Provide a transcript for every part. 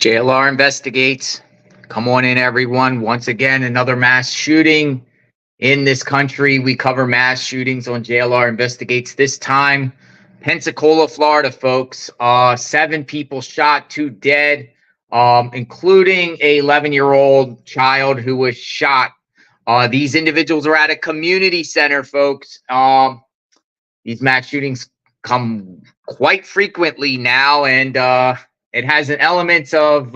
JLR investigates. Come on in, everyone. Once again, another mass shooting in this country. We cover mass shootings on JLR investigates. This time, Pensacola, Florida, folks. 7 people shot, 2 dead, including a 11-year-old child who was shot. These individuals are at a community center, folks. These mass shootings come quite frequently now, and it has an element of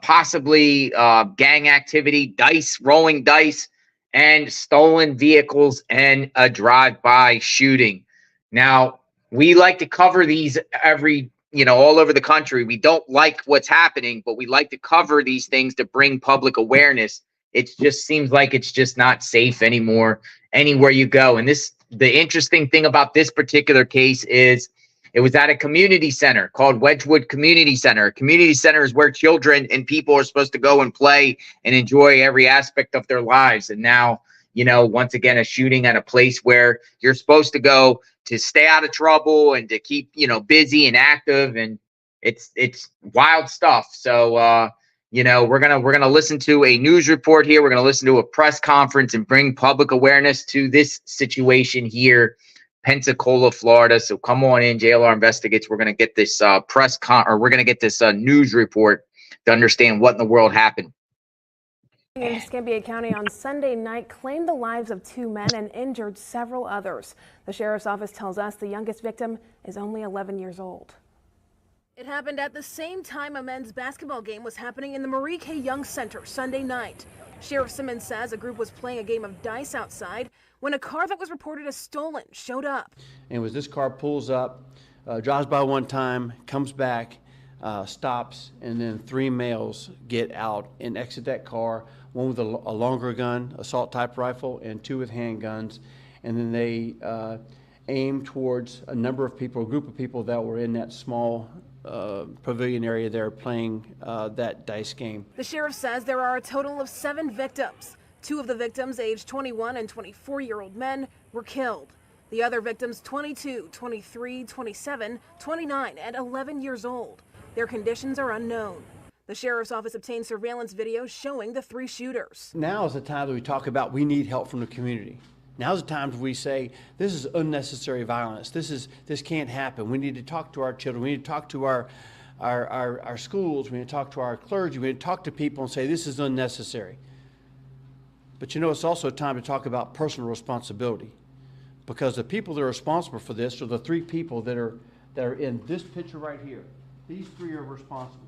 possibly gang activity, rolling dice, and stolen vehicles, and a drive-by shooting. Now, we like to cover these all over the country. We don't like what's happening, but we like to cover these things to bring public awareness. It just seems like it's just not safe anymore anywhere you go. And the interesting thing about this particular case is it was at a community center called Wedgewood Community Center. A community center is where children and people are supposed to go and play and enjoy every aspect of their lives. And now, once again, a shooting at a place where you're supposed to go to stay out of trouble and to keep, busy and active. And it's wild stuff. So, we're gonna listen to a news report here. We're gonna listen to a press conference and bring public awareness to this situation here, Pensacola, Florida. So come on in, JLR Investigates. We're gonna get this we're gonna get this news report to understand what in the world happened. In Escambia County on Sunday night claimed the lives of 2 men and injured several others. The sheriff's office tells us the youngest victim is only 11 years old. It happened at the same time a men's basketball game was happening in the Marie K. Young Center Sunday night. Sheriff Simmons says a group was playing a game of dice outside when a car that was reported as stolen showed up. And it was this car pulls up, drives by one time, comes back, stops, and then 3 males get out and exit that car, one with a longer gun, assault type rifle, and 2 with handguns. And then they aim towards a group of people that were in that small pavilion area there playing that dice game. The sheriff says there are a total of 7 victims. 2 of the victims, aged 21 and 24-year-old men, were killed. The other victims, 22, 23, 27, 29, and 11 years old. Their conditions are unknown. The sheriff's office obtained surveillance video showing the 3 shooters. Now is the time that we talk about we need help from the community. Now's the time we say this is unnecessary violence. This can't happen. We need to talk to our children. We need to talk to our schools. We need to talk to our clergy. We need to talk to people and say this is unnecessary. But it's also a time to talk about personal responsibility, because the people that are responsible for this are the 3 people that are in this picture right here. These 3 are responsible.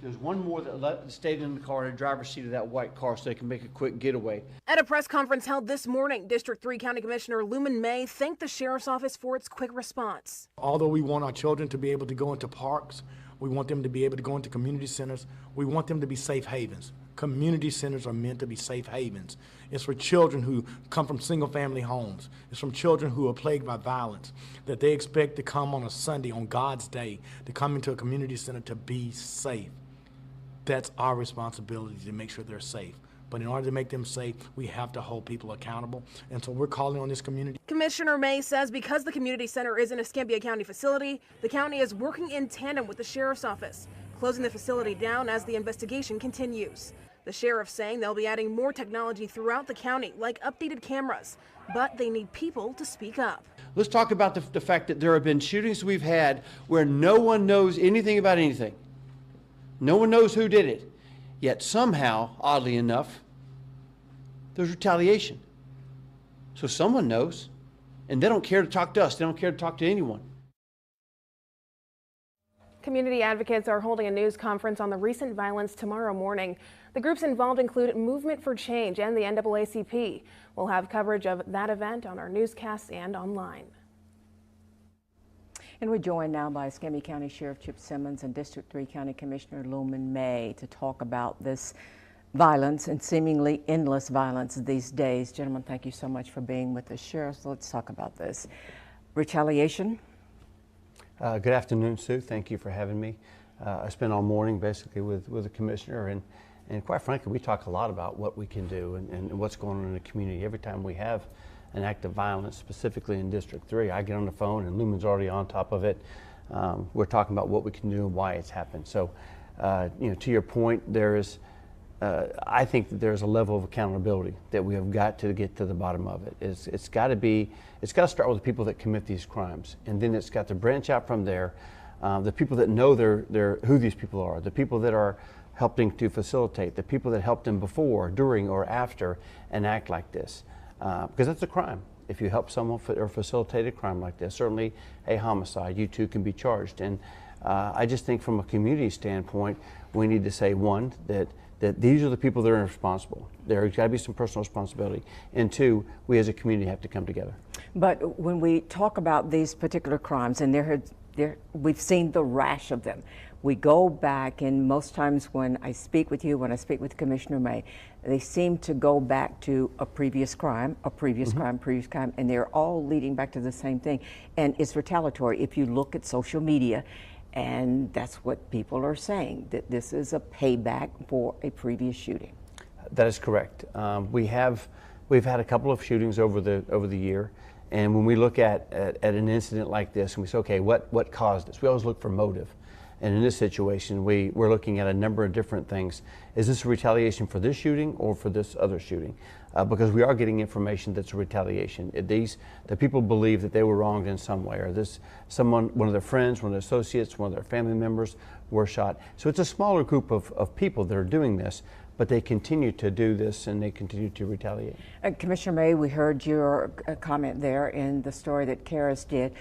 There's one more that stayed in the car in the driver's seat of that white car so they can make a quick getaway. At a press conference held this morning, District 3 County Commissioner Lumen May thanked the sheriff's office for its quick response. Although we want our children to be able to go into parks, we want them to be able to go into community centers, we want them to be safe havens. Community centers are meant to be safe havens. It's for children who come from single-family homes. It's from children who are plagued by violence, that they expect to come on a Sunday, on God's day, to come into a community center to be safe. That's our responsibility, to make sure they're safe. But in order to make them safe, we have to hold people accountable. And so we're calling on this community. Commissioner May says because the community center is an Escambia County facility, the county is working in tandem with the sheriff's office, closing the facility down as the investigation continues. The sheriff saying they'll be adding more technology throughout the county, like updated cameras, but they need people to speak up. Let's talk about the fact that there have been shootings we've had where no one knows anything about anything. No one knows who did it. Yet somehow, oddly enough, there's retaliation. So someone knows, and they don't care to talk to us. They don't care to talk to anyone. Community advocates are holding a news conference on the recent violence tomorrow morning. The groups involved include Movement for Change and the NAACP. We'll have coverage of that event on our newscasts and online. And we're joined now by Escambia County Sheriff Chip Simmons and District 3 County Commissioner Lumen May to talk about this violence and seemingly endless violence these days. Gentlemen, thank you so much for being with us. Sheriff, so let's talk about this. Retaliation? Good afternoon, Sue. Thank you for having me. I spent all morning basically with the commissioner, and quite frankly, we talk a lot about what we can do and what's going on in the community. Every time we have an act of violence, specifically in District 3, I get on the phone and Lumen's already on top of it. We're talking about what we can do and why it's happened. So to your point, there is, I think that there's a level of accountability that we have got to get to the bottom of it. It's got to start with the people that commit these crimes, and then it's got to branch out from there. The people that know who these people are, the people that are helping to facilitate, the people that helped them before, during, or after an act like this, because that's a crime. If you help someone or facilitate a crime like this, certainly a homicide, you too can be charged. And I just think from a community standpoint, we need to say, one, that these are the people that are responsible. There's got to be some personal responsibility. And two, we as a community have to come together. But when we talk about these particular crimes, and we've seen the rash of them, we go back, and most times when I speak with you, when I speak with Commissioner May, they seem to go back to a previous crime, and they're all leading back to the same thing. And it's retaliatory. If you look at social media, and that's what people are saying, that this is a payback for a previous shooting. That is correct. We've had a couple of shootings over the year, and when we look at an incident like this, and we say, okay, what caused this? We always look for motive. And in this situation, we're looking at a number of different things. Is this a retaliation for this shooting or for this other shooting? Because we are getting information that's a retaliation. The people believe that they were wronged in some way, or one of their friends, one of their associates, one of their family members were shot. So it's a smaller group of people that are doing this, but they continue to do this and they continue to retaliate. Commissioner May, we heard your comment there in the story that Karis did.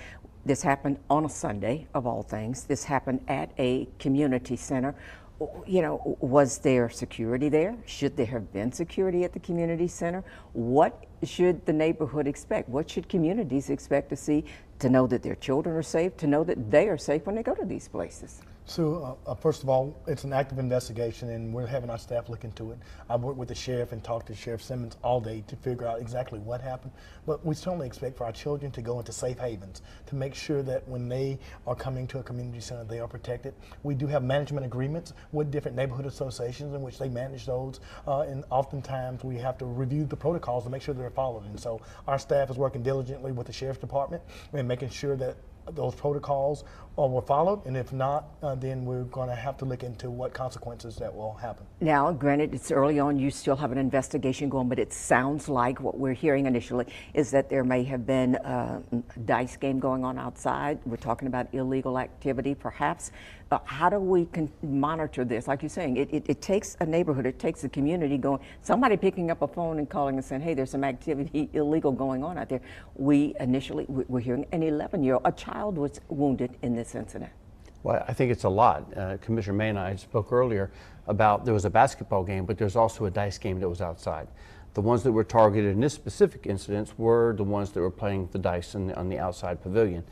This happened on a Sunday, of all things. This happened at a community center. You know, was there security there? Should there have been security at the community center? What should the neighborhood expect? What should communities expect to see, to know that their children are safe, to know that they are safe when they go to these places? So first of all, it's an active investigation, and we're having our staff look into it. I've worked with the sheriff and talked to Sheriff Simmons all day to figure out exactly what happened. But we certainly expect for our children to go into safe havens, to make sure that when they are coming to a community center, they are protected. We do have management agreements with different neighborhood associations in which they manage those, and oftentimes we have to review the protocols to make sure they're followed. And so our staff is working diligently with the sheriff's department and making sure that those protocols were followed, and if not, then we're going to have to look into what consequences that will happen. Now, granted, it's early on, you still have an investigation going, but it sounds like what we're hearing initially is that there may have been a dice game going on outside. We're talking about illegal activity, perhaps. How do we monitor this? Like you're saying, it takes a neighborhood, it takes a community going, somebody picking up a phone and calling and saying, hey, there's some activity illegal going on out there. We're hearing an 11-year-old, a child was wounded in this incident. Well, I think it's a lot. Commissioner May and I spoke earlier about there was a basketball game, but there's also a dice game that was outside. The ones that were targeted in this specific incident were the ones that were playing the dice on the outside pavilion.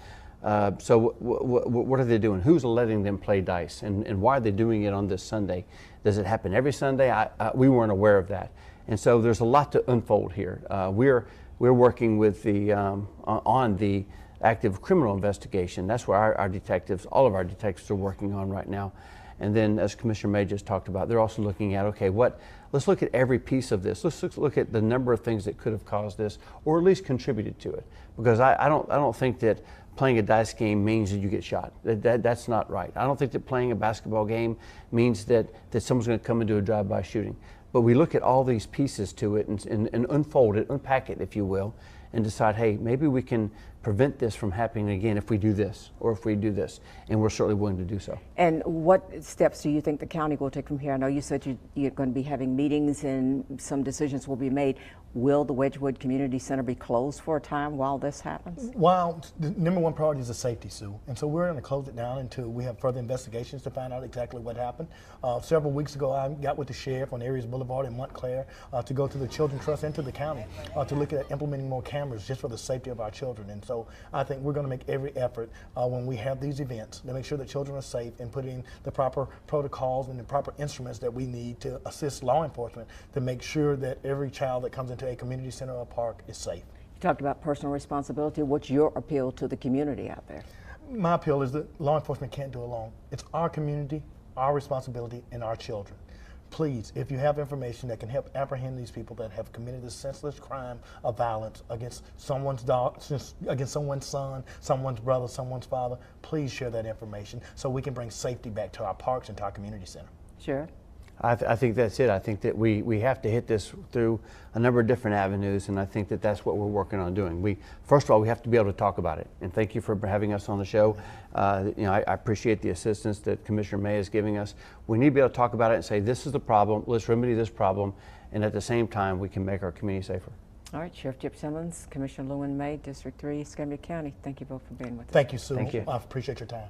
So what are they doing? Who's letting them play dice, and why are they doing it on this Sunday? Does it happen every Sunday? We weren't aware of that, and so there's a lot to unfold here. We're working with on the active criminal investigation. That's where our detectives, all of our detectives, are working on right now. And then, as Commissioner May just talked about, they're also looking at, okay, let's look at every piece of this. Let's look at the number of things that could have caused this, or at least contributed to it. Because I don't think that playing a dice game means that you get shot. That's not right. I don't think that playing a basketball game means that someone's going to come and do a drive-by shooting. But we look at all these pieces to it and unfold it, unpack it, if you will, and decide, hey, maybe we can prevent this from happening again if we do this or if we do this, and we're certainly willing to do so. And what steps do you think the county will take from here? I know you said you're going to be having meetings and some decisions will be made. Will the Wedgewood Community Center be closed for a time while this happens? Well, the number one priority is the safety, Sue. And so we're going to close it down until we have further investigations to find out exactly what happened. Several weeks ago, I got with the sheriff on Aries Boulevard in Montclair to go to the Children's Trust and to the county to look at implementing more cameras just for the safety of our children. And so I think we're going to make every effort when we have these events to make sure that children are safe and put in the proper protocols and the proper instruments that we need to assist law enforcement to make sure that every child that comes into a community center or park is safe. You talked about personal responsibility. What's your appeal to the community out there? My appeal is that law enforcement can't do it alone. It's our community, our responsibility, and our children. please, if you have information that can help apprehend these people that have committed this senseless crime of violence against someone's dog, against someone's son, someone's brother, someone's father, please share that information so we can bring safety back to our parks and to our community center. Sure. I think that's it. I think that we have to hit this through a number of different avenues, and I think that that's what we're working on doing. First of all, we have to be able to talk about it, and thank you for having us on the show. I appreciate the assistance that Commissioner May is giving us. We need to be able to talk about it and say, this is the problem, let's remedy this problem, and at the same time, we can make our community safer. All right, Sheriff Chip Simmons, Commissioner Lewin May, District 3, Escambia County. Thank you both for being with us. Thank you, Sue. Thank you. I appreciate your time.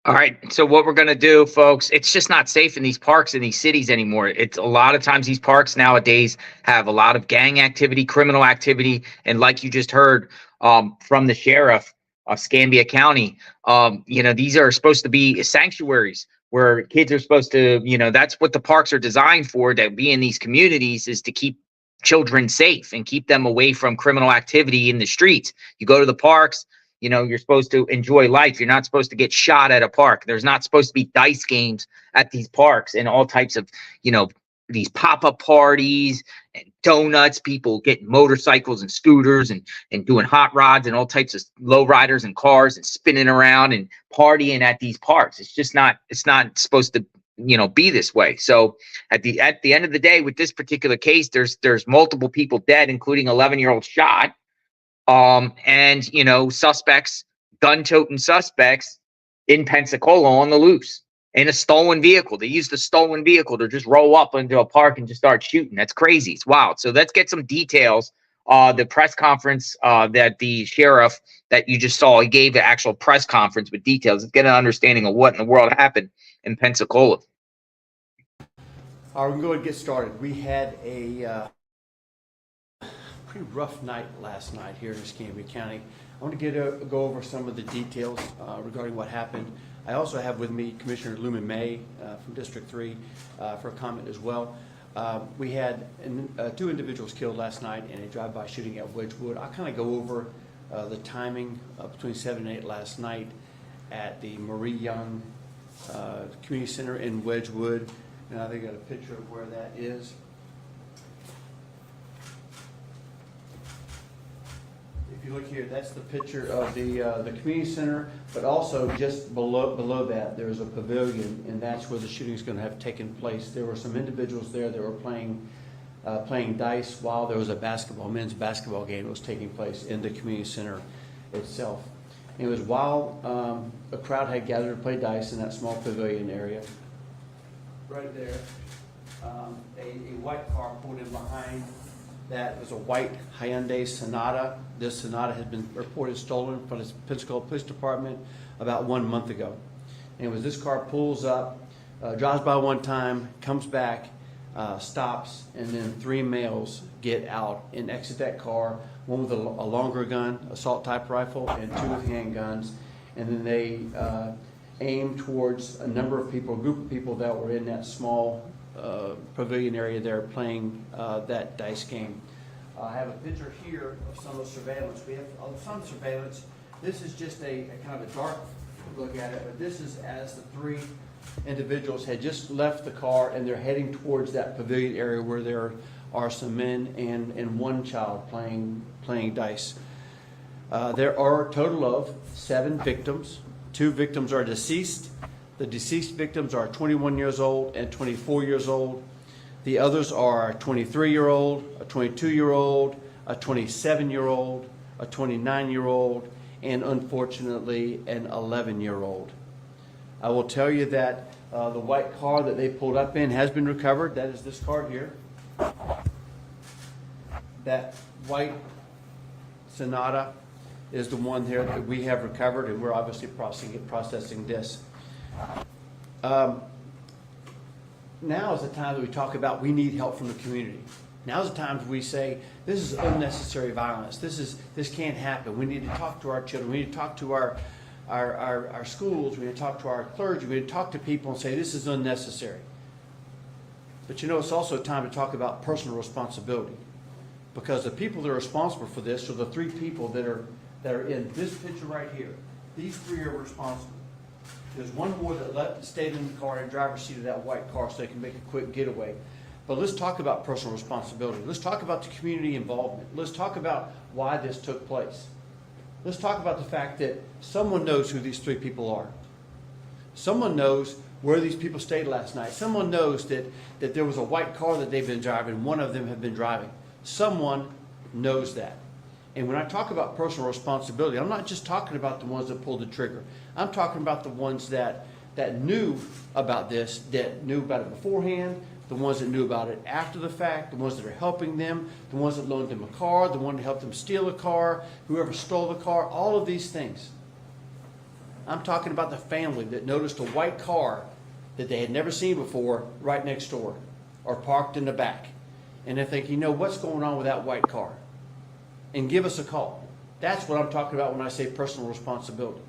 All right. So what we're going to do, folks, it's just not safe in these parks in these cities anymore. It's a lot of times these parks nowadays have a lot of gang activity, criminal activity. And like you just heard from the sheriff of Escambia County, these are supposed to be sanctuaries where kids are supposed to, that's what the parks are designed for, to be in these communities, is to keep children safe and keep them away from criminal activity in the streets. You go to the parks, you're supposed to enjoy life. You're not supposed to get shot at a park. There's not supposed to be dice games at these parks and all types of, these pop-up parties and donuts, people getting motorcycles and scooters and doing hot rods and all types of low riders and cars and spinning around and partying at these parks. It's not supposed to, be this way. So at the end of the day, with this particular case, there's multiple people dead, including 11-year-old shot. Suspects, gun-toting suspects in Pensacola on the loose in a stolen vehicle. They used a stolen vehicle to just roll up into a park and just start shooting. That's crazy. It's wild. So let's get some details. The press conference that the sheriff that you just saw, he gave an actual press conference with details. Let's get an understanding of what in the world happened in Pensacola. All right, we're going to get started. We had a pretty rough night last night here in Escambia County. I want to go over some of the details regarding what happened. I also have with me Commissioner Lewin May from District 3 for a comment as well. We had 2 individuals killed last night in a drive-by shooting at Wedgewood. I'll kind of go over the timing between 7 and 8 last night at the Marie Young Community Center in Wedgewood. And I think I got a picture of where that is. If you look here, that's the picture of the community center, but also just below that, there's a pavilion, and that's where the shooting is going to have taken place. There were some individuals there that were playing dice while there was a men's basketball game that was taking place in the community center itself. And it was while a crowd had gathered to play dice in that small pavilion area. Right there, a white car pulled in behind. That was a white Hyundai Sonata. This Sonata had been reported stolen from the Pensacola Police Department about 1 month ago. And it was this car pulls up, drives by one time, comes back, stops, and then 3 males get out and exit that car, one with a longer gun, assault type rifle, and 2 with handguns. And then they aim towards a number of people, a group of people that were in that small pavilion area there playing that dice game. I have a picture here of some of the surveillance. We have some surveillance. This is just a kind of a dark look at it, but this is as the 3 individuals had just left the car and they're heading towards that pavilion area where there are some men and 1 child playing dice. There are a total of 7 victims. 2 victims are deceased. The deceased victims are 21 years old and 24 years old. The others are a 23-year-old, a 22-year-old, a 27-year-old, a 29-year-old, and unfortunately an 11-year-old. I will tell you that the white car that they pulled up in has been recovered. That is this car here. That white Sonata is the one here that we have recovered, and we're obviously processing this. Now is the time that we talk about we need help from the community. Now is the time we say this is unnecessary violence. This can't happen. We need to talk to our children. We need to talk to our schools. We need to talk to our clergy. We need to talk to people and say this is unnecessary. But it's also time to talk about personal responsibility, because the people that are responsible for this are the 3 people that are in this picture right here. These 3 are responsible. There's one more that stayed in the car and driver's seat of that white car so they can make a quick getaway. But let's talk about personal responsibility. Let's talk about the community involvement. Let's talk about why this took place. Let's talk about the fact that someone knows who these 3 people are. Someone knows where these people stayed last night. Someone knows that there was a white car that they've been driving, one of them had been driving. Someone knows that. And when I talk about personal responsibility, I'm not just talking about the ones that pulled the trigger. I'm talking about the ones that knew about this, that knew about it beforehand, the ones that knew about it after the fact, the ones that are helping them, the ones that loaned them a car, the one that helped them steal a car, whoever stole the car, all of these things. I'm talking about the family that noticed a white car that they had never seen before right next door or parked in the back. And they think, you know, what's going on with that white car? And give us a call. That's what I'm talking about when I say personal responsibility.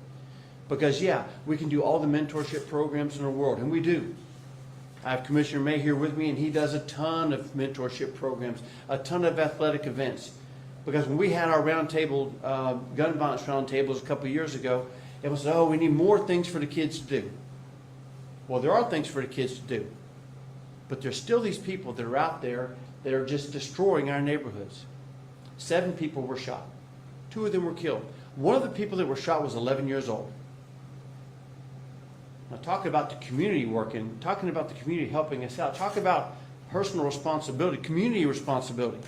Because, yeah, we can do all the mentorship programs in the world, and we do. I have Commissioner May here with me, and he does a ton of mentorship programs, a ton of athletic events. Because when we had our roundtable, gun violence roundtables a couple of years ago, it was, oh, we need more things for the kids to do. Well, there are things for the kids to do. But there's still these people that are out there that are just destroying our neighborhoods. 7 people were shot. 2 of them were killed. One of the people that were shot was 11 years old. Now, talking about the community working, talking about the community helping us out, talk about personal responsibility, community responsibility.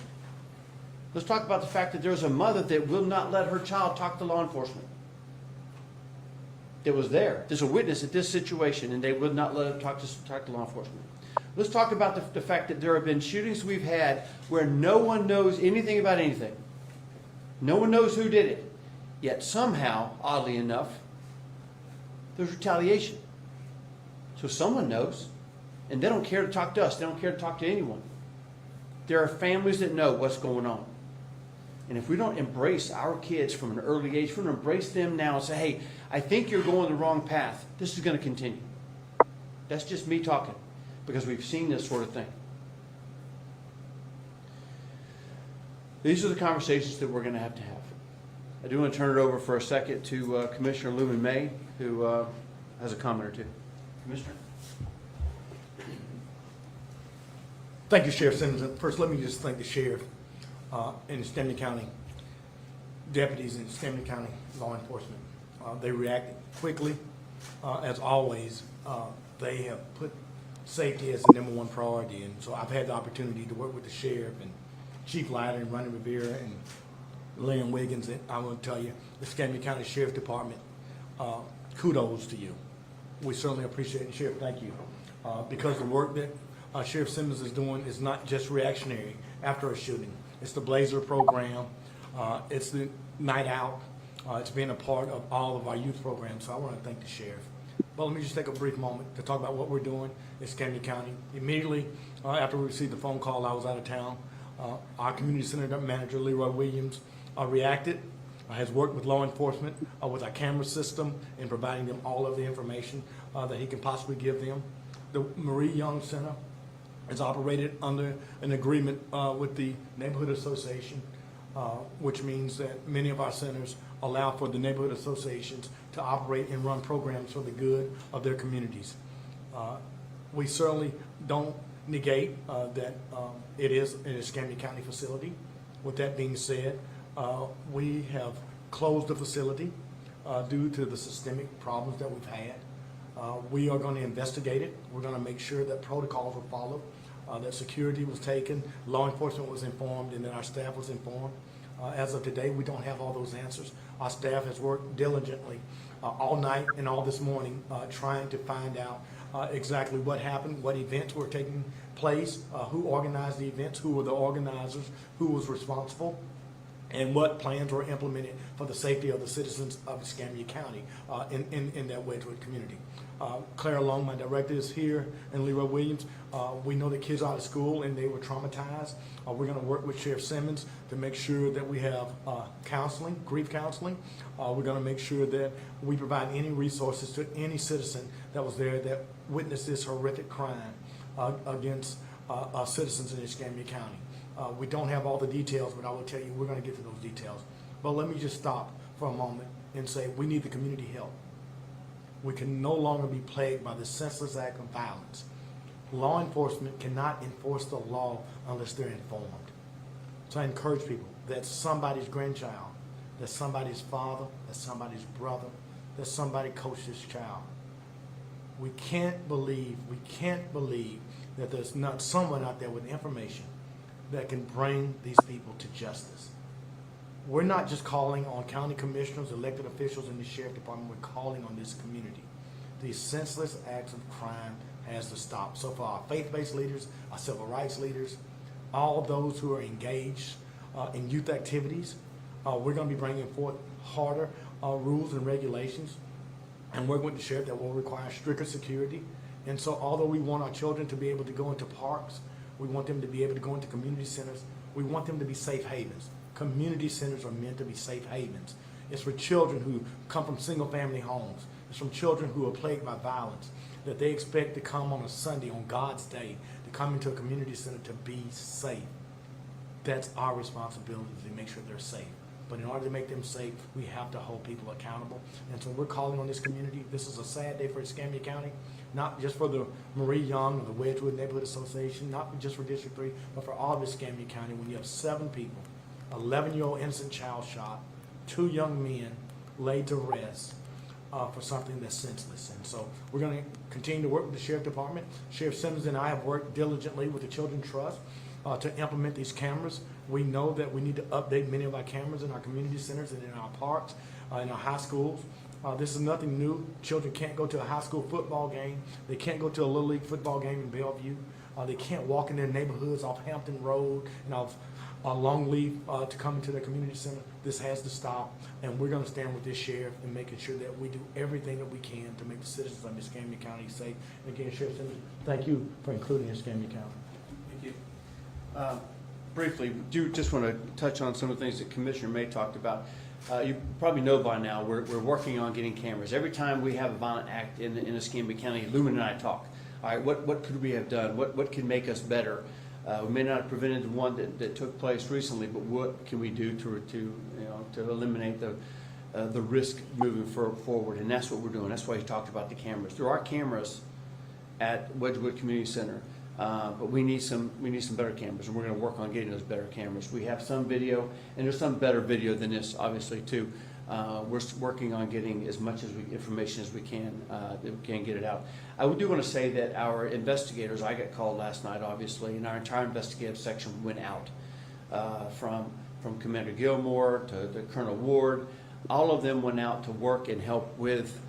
Let's talk about the fact that there's a mother that will not let her child talk to law enforcement. That was there. There's a witness at this situation, and they would not let him talk to law enforcement. Let's talk about the fact that there have been shootings we've had where no one knows anything about anything. No one knows who did it. Yet somehow, oddly enough, there's retaliation. So someone knows, and they don't care to talk to us. They don't care to talk to anyone. There are families that know what's going on. And if we don't embrace our kids from an early age, if we don't embrace them now and say, hey, I think you're going the wrong path, this is going to continue. That's just me talking, because we've seen this sort of thing. These are the conversations that we're going to have. I do want to turn it over for a second to Commissioner Lumen May, who has a comment or two. Commissioner? Thank you, Sheriff Simmons. First, let me just thank the sheriff in Escambia County, deputies in Escambia County law enforcement. They reacted quickly. As always, they have put safety as the #1 priority. And so I've had the opportunity to work with the sheriff and Chief Leiter and Ronnie Rivera and Lynn Wiggins. And I want to tell you, the Escambia County Sheriff Department, kudos to you. We certainly appreciate it, Sheriff. Thank you. Because the work that Sheriff Simmons is doing is not just reactionary after a shooting. It's the Blazer program. It's the night out. It's been a part of all of our youth programs. So I want to thank the sheriff. But let me just take a brief moment to talk about what we're doing in Escambia County. Immediately after we received the phone call, I was out of town. Our community center manager, Leroy Williams, reacted. Has worked with law enforcement with our camera system in providing them all of the information that he can possibly give them. The Marie Young Center is operated under an agreement with the Neighborhood Association, which means that many of our centers allow for the neighborhood associations to operate and run programs for the good of their communities. We certainly don't negate that it is an Escambia County facility. With that being said, we have closed the facility due to the systemic problems that we've had. We are going to investigate it. We're going to make sure that protocols were followed, that security was taken, law enforcement was informed, and that our staff was informed. As of today, we don't have all those answers. Our staff has worked diligently all night and all this morning trying to find out exactly what happened, what events were taking place, who organized the events, who were the organizers, who was responsible, and what plans were implemented for the safety of the citizens of Escambia County in that Wedgewood community. Clara Long, my director, is here, and Leroy Williams. We know that kids are out of school and they were traumatized. We're going to work with Sheriff Simmons to make sure that we have counseling, grief counseling. We're going to make sure that we provide any resources to any citizen that was there that witnessed this horrific crime against citizens in Escambia County. We don't have all the details, but I will tell you we're going to get to those details. But let me just stop for a moment and say we need the community help. We can no longer be plagued by the senseless act of violence. Law enforcement cannot enforce the law unless they're informed. So I encourage people, that's somebody's grandchild, that's somebody's father, that's somebody's brother, that's somebody coach's child. We can't believe that there's not someone out there with information that can bring these people to justice. We're not just calling on county commissioners, elected officials, and the sheriff department. We're calling on this community. These senseless acts of crime has to stop. So for our faith-based leaders, our civil rights leaders, all those who are engaged in youth activities, we're going to be bringing forth harder rules and regulations, and working with the sheriff that will require stricter security. And so although we want our children to be able to go into parks, we want them to be able to go into community centers, we want them to be safe havens. Community centers are meant to be safe havens. It's for children who come from single-family homes. It's from children who are plagued by violence, that they expect to come on a Sunday, on God's day, to come into a community center to be safe. That's our responsibility, to make sure they're safe. But in order to make them safe, we have to hold people accountable. And so we're calling on this community. This is a sad day for Escambia County, not just for the Marie Young or the Wedgewood Neighborhood Association, not just for District 3, but for all of Escambia County, when you have 7 people, 11-year-old innocent child shot, 2 young men laid to rest for something that's senseless. And so we're going to continue to work with the Sheriff Department. Sheriff Simmons and I have worked diligently with the Children's Trust to implement these cameras. We know that we need to update many of our cameras in our community centers and in our parks, in our high schools. This is nothing new. Children can't go to a high school football game. They can't go to a Little League football game in Bellevue. They can't walk in their neighborhoods off Hampton Road and off Longleaf to come into their community center. This has to stop, and we're going to stand with this sheriff and making sure that we do everything that we can to make the citizens of Escambia County safe. And again, Sheriff Simmons, thank you for including Escambia County. Thank you. Briefly, just want to touch on some of the things that Commissioner May talked about. You probably know by now we're working on getting cameras. Every time we have a violent act in Escambia County, Lumen and I talk. All right, what could we have done? What can make us better? We may not have prevented the one that took place recently, but what can we do to eliminate the risk moving forward? And that's what we're doing. That's why he talked about the cameras. There are cameras at Wedgewood Community Center, but we need some better cameras, and we're going to work on getting those better cameras. We have some video, and there's some better video than this, obviously, too. We're working on getting as much information as we can that we can get it out. I do want to say that our investigators, I got called last night, obviously, and our entire investigative section went out from Commander Gilmore to Colonel Ward. All of them went out to work and help with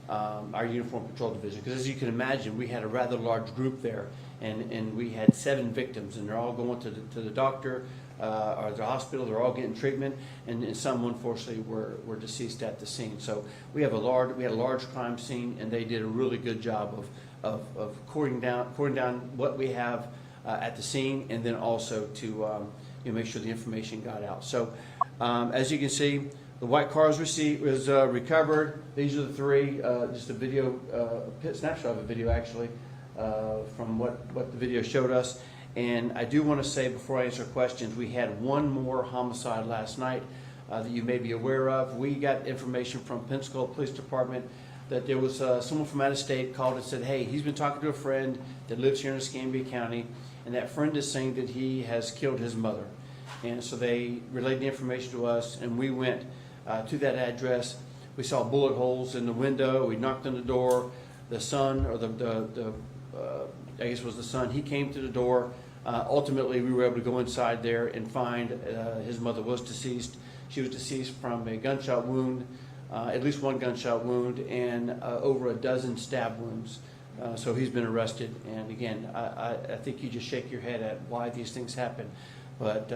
our Uniform Patrol Division, because as you can imagine, we had a rather large group there, and we had 7 victims, and they're all going to the doctor or the hospital. They're all getting treatment, and some unfortunately were deceased at the scene. So we had a large crime scene, and they did a really good job of cording down what we have at the scene, and then also to make sure the information got out. So as you can see, the white car was recovered. These are the 3. Just a video, a snapshot of a video actually from what the video showed us. And I do want to say, before I answer questions, we had one more homicide last night that you may be aware of. We got information from Pensacola Police Department that there was someone from out of state called and said, hey, he's been talking to a friend that lives here in Escambia County, and that friend is saying that he has killed his mother. And so they relayed the information to us, and we went to that address. We saw bullet holes in the window. We knocked on the door. The son, or I guess it was the son, he came to the door. Ultimately, we were able to go inside there and find his mother was deceased. She was deceased from a gunshot wound, at least 1 gunshot wound, and over a dozen stab wounds. So he's been arrested. And again, I think you just shake your head at why these things happen. But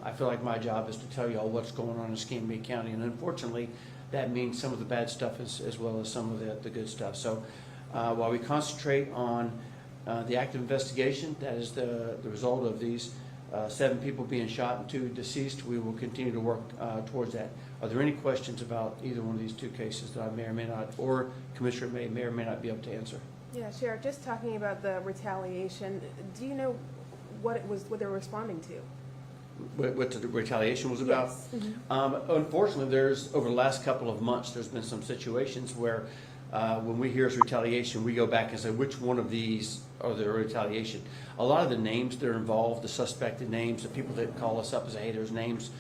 I feel like my job is to tell you all what's going on in Escambia County, and unfortunately, that means some of the bad stuff as well as some of the good stuff. So while we concentrate on the active investigation, that is the result of these 7 people being shot and 2 deceased, we will continue to work towards that. Are there any questions about either one of these 2 cases that I may or may not, or Commissioner may or may not be able to answer? Yeah, Sheriff, just talking about the retaliation, do you know what they were responding to? What the retaliation was about? Yes. Mm-hmm. Unfortunately, over the last couple of months, there's been some situations where when we hear it's retaliation, we go back and say, which one of these are the retaliation? A lot of the names that are involved, the suspected names, the people that call us up and say, hey, there's names,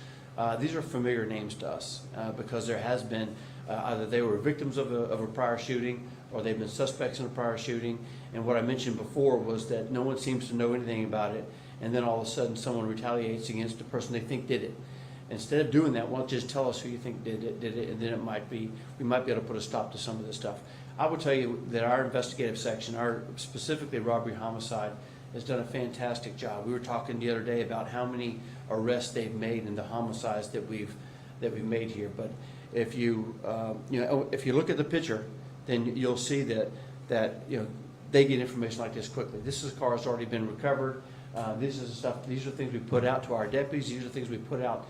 these are familiar names to us because there has been either they were victims of a prior shooting or they've been suspects in a prior shooting. And what I mentioned before was that no one seems to know anything about it, and then all of a sudden someone retaliates against the person they think did it. Instead of doing that, why don't you just tell us who you think did it, and then we might be able to put a stop to some of this stuff. I will tell you that our investigative section, specifically robbery homicide, has done a fantastic job. We were talking the other day about how many arrests they've made in the homicides that we've made here. But if you if you look at the picture, then you'll see that they get information like this quickly. This is a car that's already been recovered. These are things we put out to our deputies. These are things we put out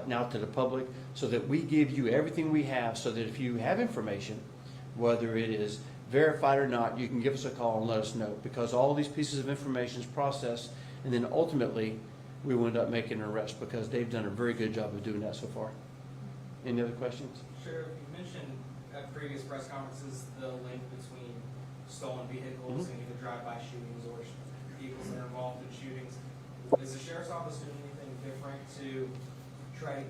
now to the public, so that we give you everything we have, so that if you have information, whether it is verified or not, you can give us a call and let us know, because all these pieces of information is processed, and then ultimately we will end up making an arrest, because they've done a very good job of doing that so far. Any other questions? Sheriff, you mentioned at previous press conferences the link between stolen vehicles and either drive-by shootings or vehicles that are involved in shootings. Is the sheriff's office doing anything different to try to,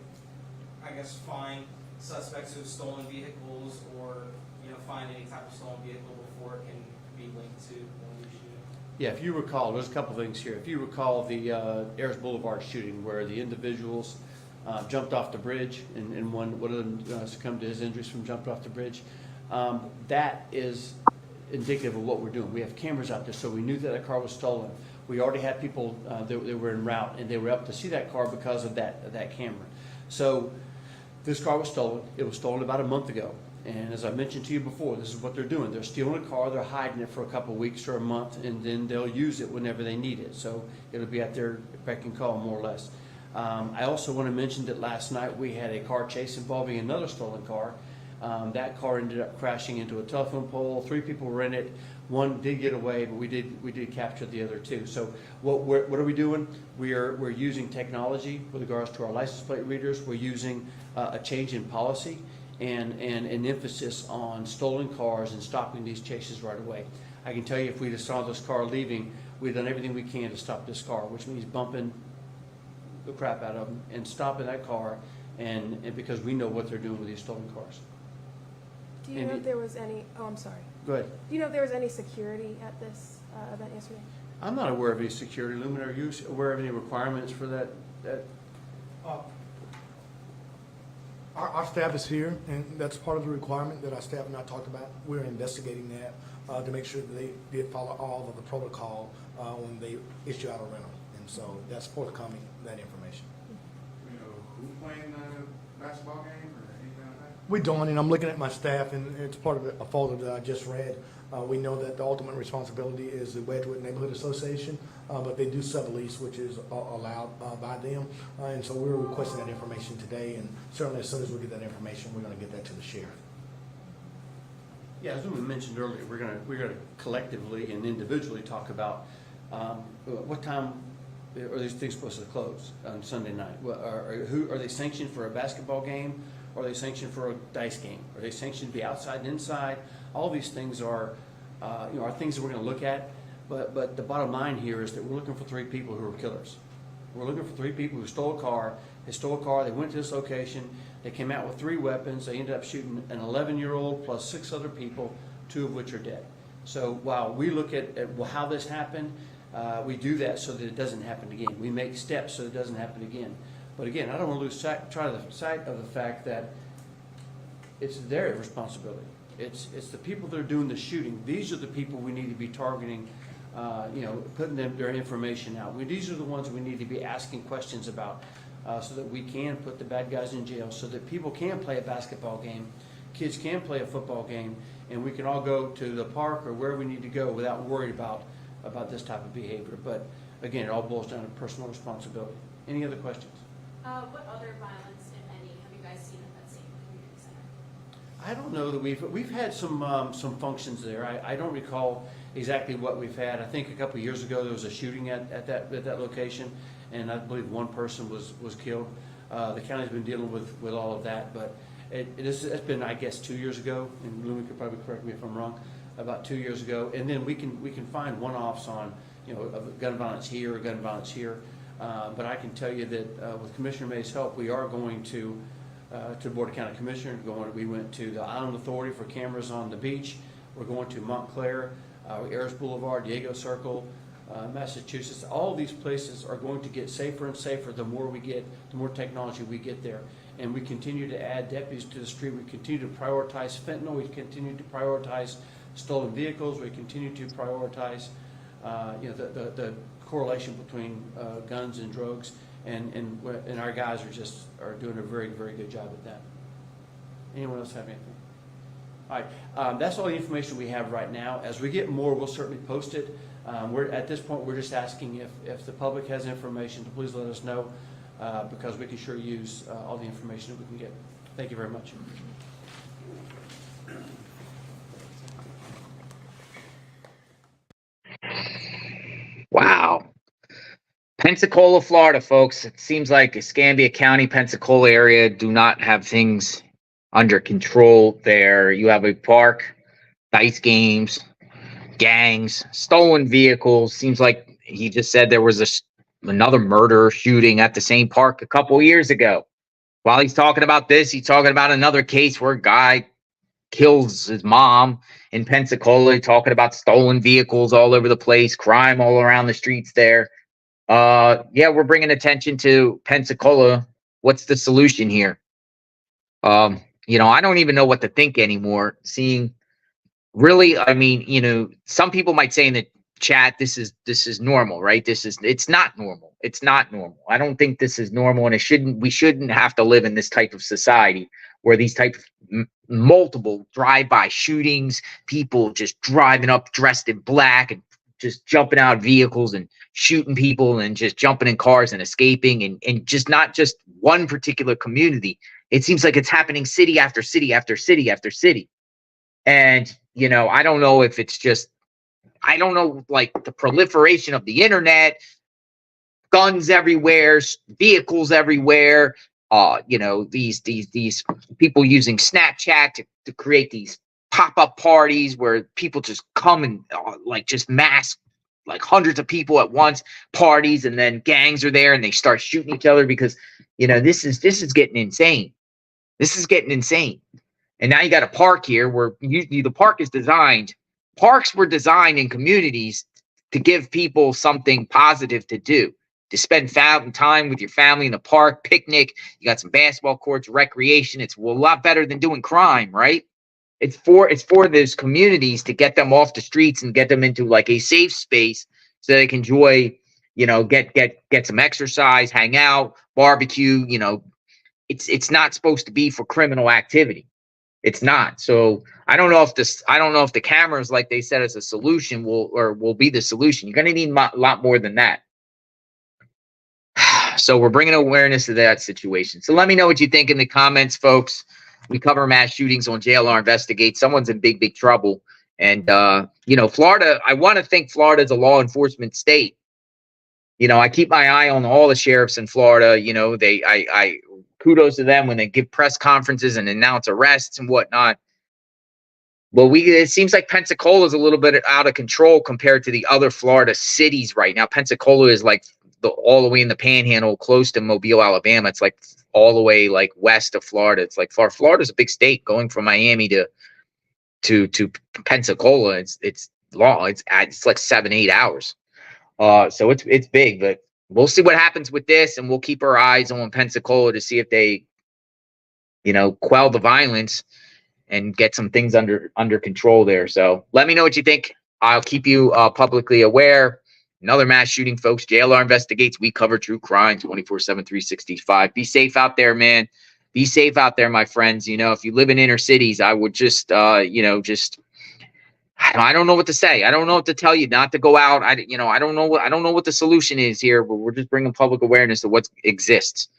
I guess, find suspects who have stolen vehicles, or find any type of stolen vehicle before it can be linked to one of these shootings? Yeah, if you recall, there's a couple things here. If you recall the Ayers Boulevard shooting, where the individuals jumped off the bridge, and one of them succumbed to his injuries from jumping off the bridge, that is indicative of what we're doing. We have cameras out there, so we knew that that car was stolen. We already had people that were en route, and they were up to see that car because of that camera. So this car was stolen. It was stolen about a month ago. And as I mentioned to you before, this is what they're doing. They're stealing a car, they're hiding it for a couple of weeks or a month, and then they'll use it whenever they need it. So it'll be at their beck and call, more or less. I also want to mention that last night we had a car chase involving another stolen car. That car ended up crashing into a telephone pole. 3 people were in it. One did get away, but we did capture the other 2. So what are we doing? We're using technology with regards to our license plate readers. We're using a change in policy and an emphasis on stolen cars and stopping these chases right away. I can tell you, if we just saw this car leaving, we've done everything we can to stop this car, which means bumping the crap out of them and stopping that car, and because we know what they're doing with these stolen cars. Do you know if there was any, oh, I'm sorry. Go ahead. Do you know if there was any security at this event yesterday? I'm not aware of any security. Lumen, are you aware of any requirements for that? Our staff is here, and that's part of the requirement that our staff and I talked about. We're investigating that to make sure that they did follow all of the protocol when they issue out a rental. And so that's forthcoming, that information. You know, who's playing the basketball game or anything like that? We don't, and I'm looking at my staff, and it's part of a folder that I just read. We know that the ultimate responsibility is the Wedgewood Neighborhood Association, but they do sublease, which is allowed by them. And so we're requesting that information today, and certainly as soon as we get that information, we're going to get that to the sheriff. Yeah, as we mentioned earlier, we're gonna collectively and individually talk about what time are these things supposed to close on Sunday night? Who are they sanctioned for a basketball game? Or are they sanctioned for a dice game? Are they sanctioned to be outside and inside? All these things are things that we're going to look at. But the bottom line here is that we're looking for 3 people who are killers. We're looking for 3 people who stole a car. They stole a car. They went to this location. They came out with 3 weapons. They ended up shooting an 11-year-old plus 6 other people, 2 of which are dead. So while we look at how this happened, we do that so that it doesn't happen again. We make steps so it doesn't happen again. But again, I don't want to lose sight of the fact that it's their responsibility. It's the people that are doing the shooting. These are the people we need to be targeting, putting their information out. These are the ones we need to be asking questions about so that we can put the bad guys in jail, so that people can play a basketball game, kids can play a football game, and we can all go to the park or where we need to go without worrying about this type of behavior. But again, it all boils down to personal responsibility. Any other questions? What other violence, if any, have you guys seen at that same community center? I don't know that we've had some functions there. I don't recall exactly what we've had. I think a couple of years ago there was a shooting at that location, and I believe 1 person was killed. The county's been dealing with all of that, but It's been, I guess, 2 years ago, and Lumi could probably correct me if I'm wrong, about 2 years ago. And then we can find one-offs on, you know, of gun violence here or gun violence here. But I can tell you that with Commissioner May's help, we are going to the Board of County Commissioners. We went to the Island Authority for cameras on the beach. We're going to Montclair, Ayers Boulevard, Diego Circle, Massachusetts. All of these places are going to get safer and safer the more technology we get there. And we continue to add deputies to the street. We continue to prioritize fentanyl. We continue to prioritize stolen vehicles. We continue to prioritize you know, the correlation between guns and drugs. And our guys are doing a very, very good job at that. Anyone else have anything? All right, that's all the information we have right now. As we get more, we'll certainly post it. At this point, we're just asking if the public has information to please let us know, because we can sure use all the information that we can get. Thank you very much. Wow. Pensacola, Florida, folks. It seems like Escambia County, Pensacola area do not have things under control there. You have a park, dice games, gangs, stolen vehicles. Seems like he just said there was another murder shooting at the same park a couple years ago. While he's talking about this, he's talking about another case where a guy kills his mom in Pensacola, talking about stolen vehicles all over the place, crime all around the streets there. Yeah, we're bringing attention to Pensacola. What's the solution here? You know, I don't even know what to think anymore. Seeing, really, I mean, you know, some people might say in the chat, this is normal, right? It's not normal. It's not normal. I don't think this is normal, and we shouldn't have to live in this type of society where these type of multiple drive-by shootings, people just driving up dressed in black and just jumping out of vehicles and shooting people and just jumping in cars and escaping, and just not just one particular community. It seems like it's happening city after city after city after city. And, you know, I don't know if it's just, I don't know, like the proliferation of the internet, guns everywhere, vehicles everywhere, you know, these people using Snapchat to create these pop-up parties where people just come and like just mass, like hundreds of people at once, parties, and then gangs are there and they start shooting each other because, you know, this is getting insane. This is getting insane. And now you got a park here where the park is designed. Parks were designed in communities to give people something positive to do, to spend time with your family in a park, picnic. You got some basketball courts, recreation. It's a lot better than doing crime, right? It's for those communities to get them off the streets and get them into like a safe space so they can enjoy, you know, get some exercise, hang out, barbecue. You know, it's not supposed to be for criminal activity. It's not. So I don't know if the cameras, like they said, as a solution will be the solution. You're going to need a lot more than that. So we're bringing awareness to that situation. So let me know what you think in the comments, folks. We cover mass shootings on JLR Investigate. Someone's in big trouble. And, you know, Florida, I want to think Florida is a law enforcement state. You know, I keep my eye on all the sheriffs in Florida. You know, I kudos to them when they give press conferences and announce arrests and whatnot. Well, it seems like Pensacola is a little bit out of control compared to the other Florida cities right now. Pensacola is like all the way in the Panhandle, close to Mobile, Alabama. It's like all the way like west of Florida. It's like Florida's a big state. Going from Miami to Pensacola, it's long. It's like 7-8 hours. So it's big, but we'll see what happens with this, and we'll keep our eyes on Pensacola to see if they, you know, quell the violence and get some things under control there. So let me know what you think. I'll keep you publicly aware. Another mass shooting, folks. JLR Investigates. We cover true crime 24/7, 365. Be safe out there, man. Be safe out there, my friends. You know, if you live in inner cities, I would just, you know, I don't know what to say. I don't know what to tell you not to go out. I don't know what the solution is here, but we're just bringing public awareness to what exists.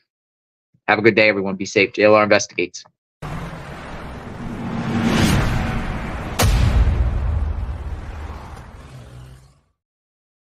Have a good day, everyone. Be safe. JLR Investigates.